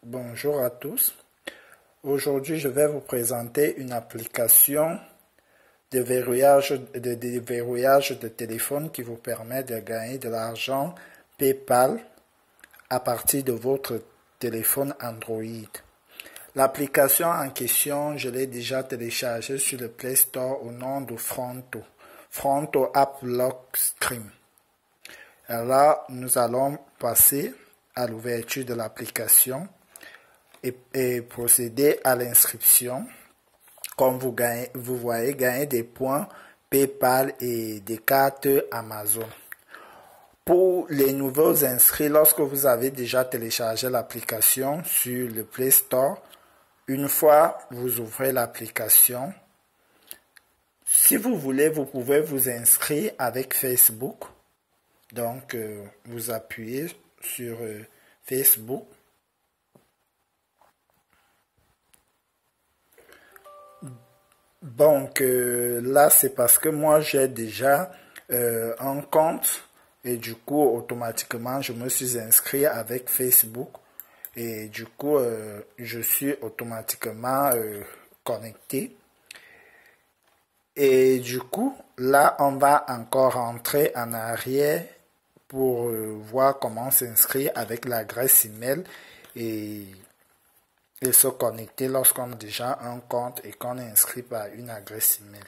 Bonjour à tous. Aujourd'hui, je vais vous présenter une application de déverrouillage de téléphone qui vous permet de gagner de l'argent PayPal à partir de votre téléphone Android. L'application en question, je l'ai déjà téléchargée sur le Play Store au nom de Fronto App Lock Screen. Là, nous allons passer à l'ouverture de l'application et procéder à l'inscription. Comme vous voyez, gagner des points PayPal et des cartes Amazon. Pour les nouveaux inscrits, lorsque vous avez déjà téléchargé l'application sur le Play Store, une fois vous ouvrez l'application, si vous voulez, vous pouvez vous inscrire avec Facebook. Donc, vous appuyez sur Facebook. Donc, là, c'est parce que moi, j'ai déjà un compte et du coup, automatiquement, je me suis inscrit avec Facebook et du coup, je suis automatiquement connecté. Et du coup, là, on va encore rentrer en arrière pour voir comment s'inscrire avec l'adresse email et se connecter lorsqu'on a déjà un compte et qu'on est inscrit par une adresse email.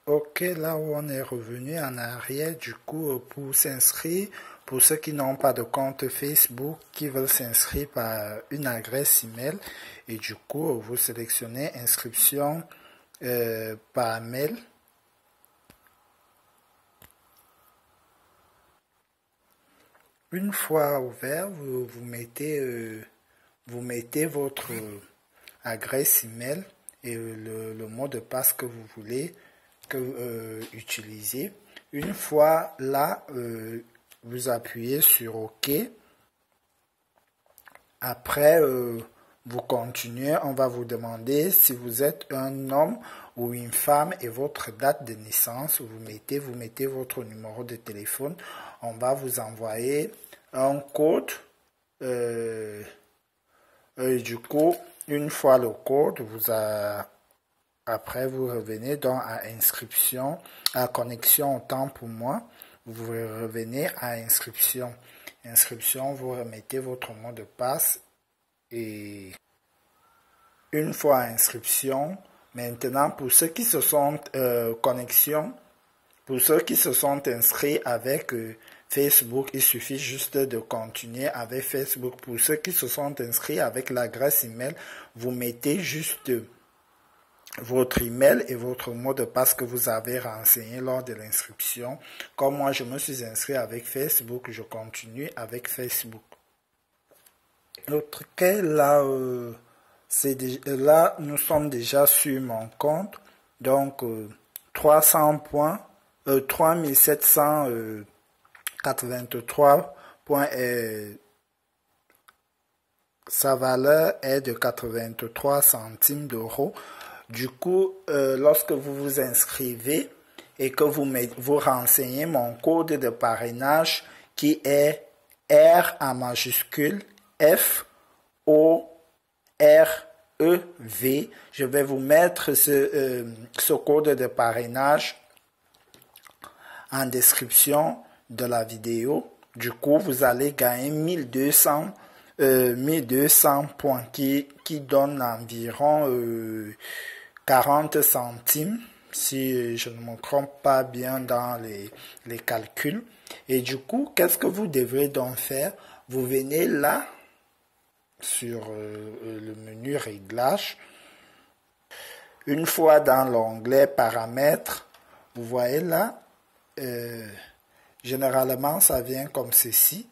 Ok, là où on est revenu en arrière, du coup, pour s'inscrire, pour ceux qui n'ont pas de compte Facebook, qui veulent s'inscrire par une adresse email, et du coup, vous sélectionnez inscription par mail. Une fois ouvert, vous mettez votre adresse email et le mot de passe que vous voulez utiliser. Une fois là, vous appuyez sur OK. Après, vous continuez. On va vous demander si vous êtes un homme ou une femme et votre date de naissance. Vous mettez votre numéro de téléphone. On va vous envoyer un code. Du coup, une fois le code, après vous revenez donc à inscription, à connexion autant pour moi. Vous revenez à inscription. Inscription, vous remettez votre mot de passe et une fois inscription, maintenant pour ceux qui se sont pour ceux qui se sont inscrits avec Facebook, il suffit juste de continuer avec Facebook. Pour ceux qui se sont inscrits avec l'adresse email, vous mettez juste votre email et votre mot de passe que vous avez renseigné lors de l'inscription. Comme moi, je me suis inscrit avec Facebook, je continue avec Facebook. L'autre cas, là, là, nous sommes déjà sur mon compte. Donc, 300 points, 3783 points. Sa valeur est de 83 centimes d'euros. Du coup, lorsque vous vous inscrivez et que vous renseignez mon code de parrainage qui est R en majuscule F O R E V, je vais vous mettre ce code de parrainage en description de la vidéo. Du coup, vous allez gagner 1200 points qui donnent environ 40 centimes, si je ne me trompe pas bien dans les calculs. Et du coup, qu'est-ce que vous devrez donc faire? Vous venez là, sur le menu Réglages. Une fois dans l'onglet Paramètres, vous voyez là, généralement, ça vient comme ceci.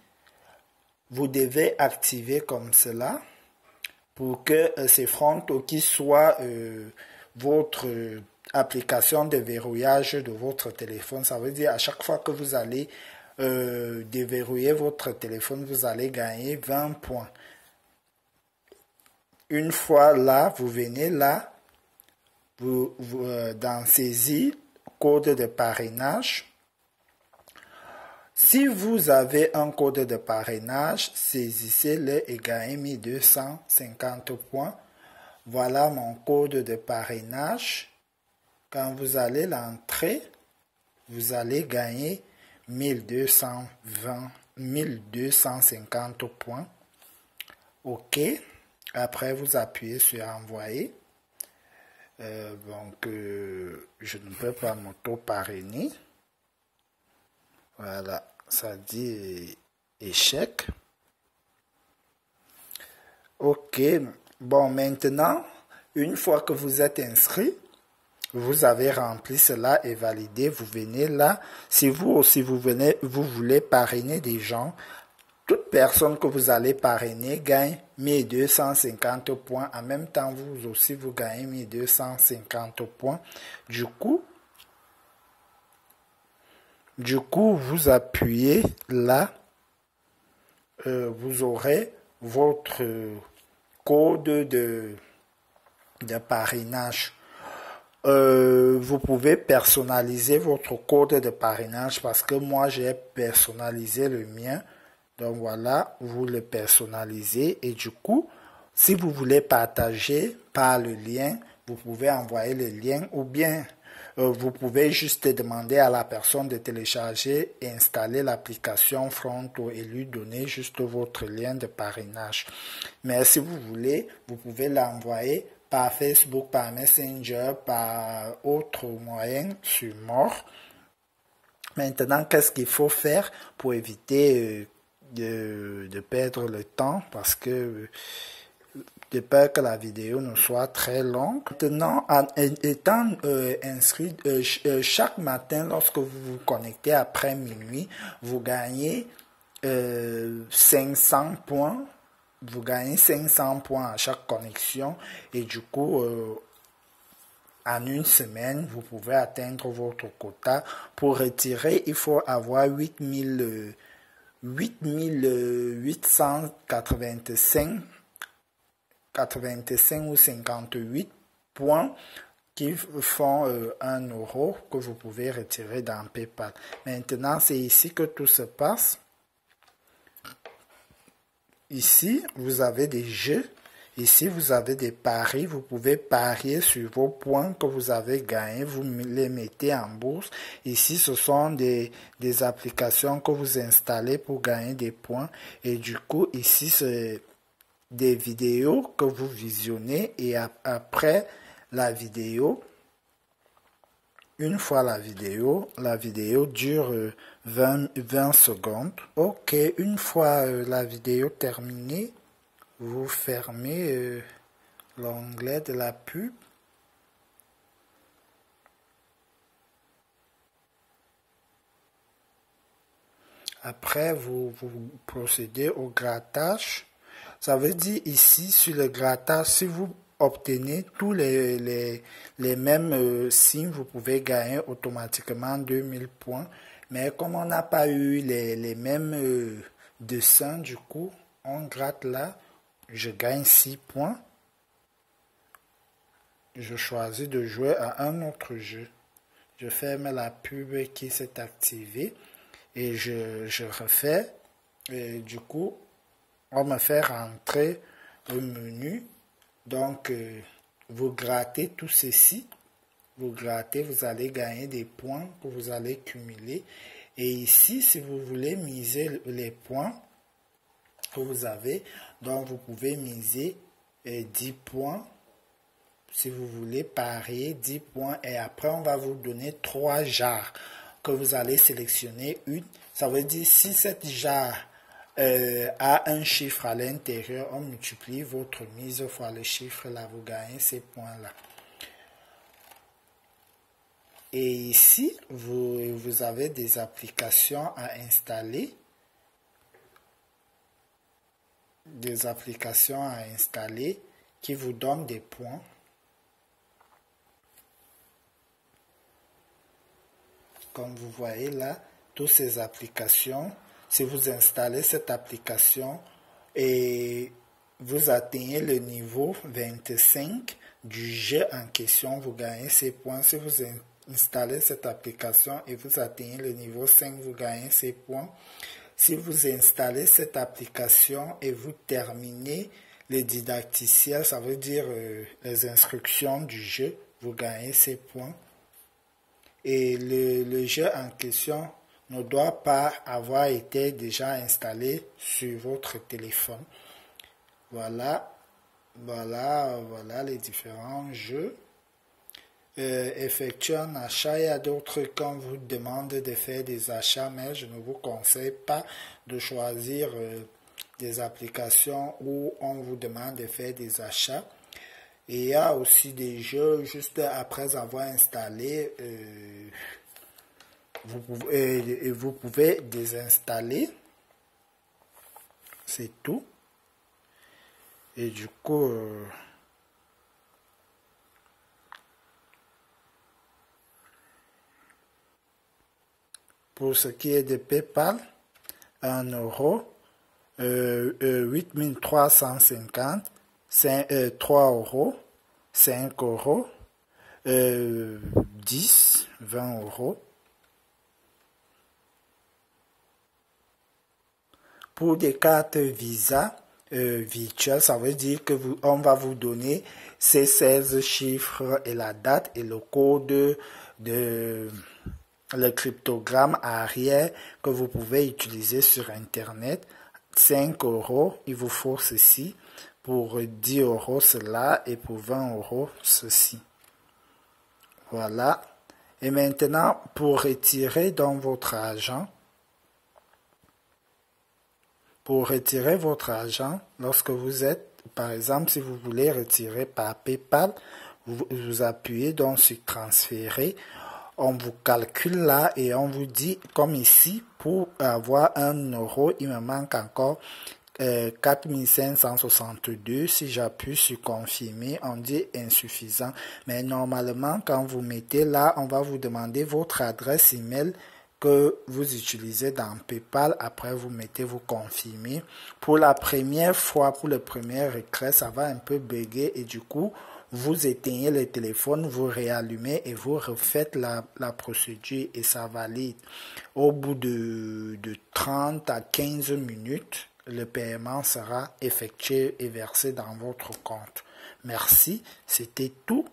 Vous devez activer comme cela pour que c'est Fronto qui soit votre application de verrouillage de votre téléphone. Ça veut dire à chaque fois que vous allez déverrouiller votre téléphone, vous allez gagner 20 points. Une fois là, vous venez là, dans Saisie, code de parrainage. Si vous avez un code de parrainage, saisissez-le et gagnez 1250 points. Voilà mon code de parrainage. Quand vous allez l'entrer, vous allez gagner 1250 points. OK. Après, vous appuyez sur envoyer. Je ne peux pas m'auto-parrainer. Voilà, ça dit échec. OK. Bon, maintenant, une fois que vous êtes inscrit, vous avez rempli cela et validé, vous venez là. Si vous aussi vous voulez parrainer des gens, toute personne que vous allez parrainer gagne 1250 points. En même temps, vous aussi, vous gagnez 1250 points. Du coup, vous appuyez là. Vous aurez votre code de parrainage. Vous pouvez personnaliser votre code de parrainage parce que moi, j'ai personnalisé le mien. Donc voilà, vous le personnalisez et du coup, si vous voulez partager par le lien, vous pouvez envoyer le lien ou bien vous pouvez juste demander à la personne de télécharger et installer l'application Fronto et lui donner juste votre lien de parrainage. Mais si vous voulez, vous pouvez l'envoyer par Facebook, par Messenger, par autre moyen sur mort. Maintenant, qu'est-ce qu'il faut faire pour éviter de perdre le temps parce que de peur que la vidéo ne soit très longue. Maintenant, en étant inscrit, chaque matin, lorsque vous vous connectez après minuit, vous gagnez 500 points. Vous gagnez 500 points à chaque connexion et du coup, en une semaine, vous pouvez atteindre votre quota. Pour retirer, il faut avoir 8885 ou 58 points qui font 1 euro que vous pouvez retirer dans PayPal. Maintenant, c'est ici que tout se passe. Ici, vous avez des jeux. Ici, vous avez des paris. Vous pouvez parier sur vos points que vous avez gagnés. Vous les mettez en bourse. Ici, ce sont des applications que vous installez pour gagner des points. Et du coup, ici, c'est des vidéos que vous visionnez. Et après la vidéo, une fois la vidéo dure 20 secondes. OK, une fois la vidéo terminée, vous fermez l'onglet de la pub. Après, vous procédez au grattage. Ça veut dire ici, sur le grattage, si vous obtenez tous les mêmes signes, vous pouvez gagner automatiquement 2000 points. Mais comme on n'a pas eu les mêmes dessins, du coup, on gratte là. Je gagne 6 points. Je choisis de jouer à un autre jeu. Je ferme la pub qui s'est activée et je refais. Et du coup, on me fait rentrer au menu. Donc, vous grattez tout ceci. Vous grattez, vous allez gagner des points que vous allez cumuler. Et ici, si vous voulez miser les points que vous avez, donc vous pouvez miser 10 points. Si vous voulez parier 10 points et après on va vous donner 3 jarres que vous allez sélectionner une. Ça veut dire si cette jarre a un chiffre à l'intérieur, on multiplie votre mise fois le chiffre là, vous gagnez ces points là. Et ici, vous avez des applications à installer. Des applications à installer qui vous donnent des points. Comme vous voyez là, toutes ces applications, si vous installez cette application et vous atteignez le niveau 25 du jeu en question, vous gagnez ces points. Si vous installez cette application et vous atteignez le niveau 5, vous gagnez ces points. Si vous installez cette application et vous terminez les didacticiels, ça veut dire les instructions du jeu, vous gagnez ces points. Et le jeu en question ne doit pas avoir été déjà installé sur votre téléphone. Voilà les différents jeux. Effectuer un achat, il y a d'autres quand vous demande de faire des achats, mais je ne vous conseille pas de choisir des applications où on vous demande de faire des achats. Et il y a aussi des jeux, juste après avoir installé, vous pouvez désinstaller, c'est tout. Et du coup, pour ce qui est de PayPal, 1 euro, 8350, 3 euros, 5 euros, 10, 20 euros. Pour des cartes Visa virtuelles, ça veut dire que on va vous donner ces 16 chiffres et la date et le code de le cryptogramme arrière que vous pouvez utiliser sur Internet. 5 euros, il vous faut ceci. Pour 10 euros, cela. Et pour 20 euros, ceci. Voilà. Et maintenant, pour retirer dans votre argent, lorsque vous êtes, par exemple, si vous voulez retirer par PayPal, vous appuyez donc sur transférer. On vous calcule là et on vous dit, comme ici, pour avoir 1 euro, il me manque encore 4562. Si j'appuie sur confirmer, on dit insuffisant. Mais normalement, quand vous mettez là, on va vous demander votre adresse email que vous utilisez dans PayPal. Après, vous mettez, vous confirmez. Pour la première fois, pour le premier écran, ça va un peu bugger et du coup, vous éteignez le téléphone, vous réallumez et vous refaites la procédure et ça valide. Au bout de 30 à 15 minutes, le paiement sera effectué et versé dans votre compte. Merci, c'était tout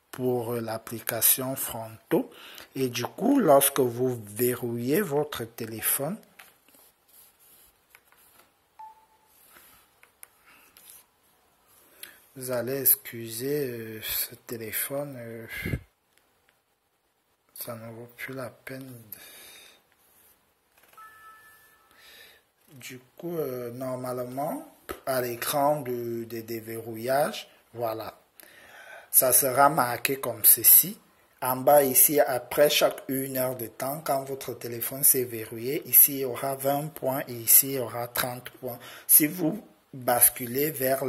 pour l'application Fronto. Et du coup, lorsque vous verrouillez votre téléphone, vous allez excuser ce téléphone, ça ne vaut plus la peine. Du coup, normalement, à l'écran de déverrouillage, voilà, ça sera marqué comme ceci. En bas ici, après chaque 1 heure de temps, quand votre téléphone s'est verrouillé, ici il y aura 20 points et ici il y aura 30 points. Si vous basculez vers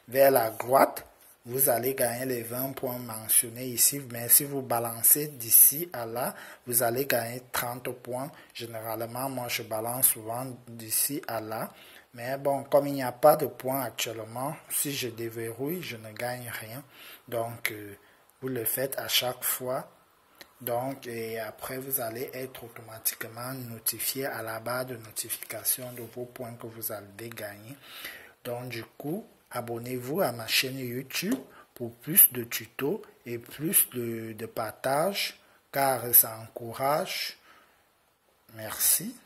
la droite, vous allez gagner les 20 points mentionnés ici. Mais si vous balancez d'ici à là, vous allez gagner 30 points. Généralement, moi je balance souvent d'ici à là. Mais bon, comme il n'y a pas de points actuellement, si je déverrouille, je ne gagne rien. Donc, vous le faites à chaque fois. Donc, et après, vous allez être automatiquement notifié à la barre de notification de vos points que vous avez gagnés. Donc, du coup, abonnez-vous à ma chaîne YouTube pour plus de tutos et plus de partage, car ça encourage. Merci.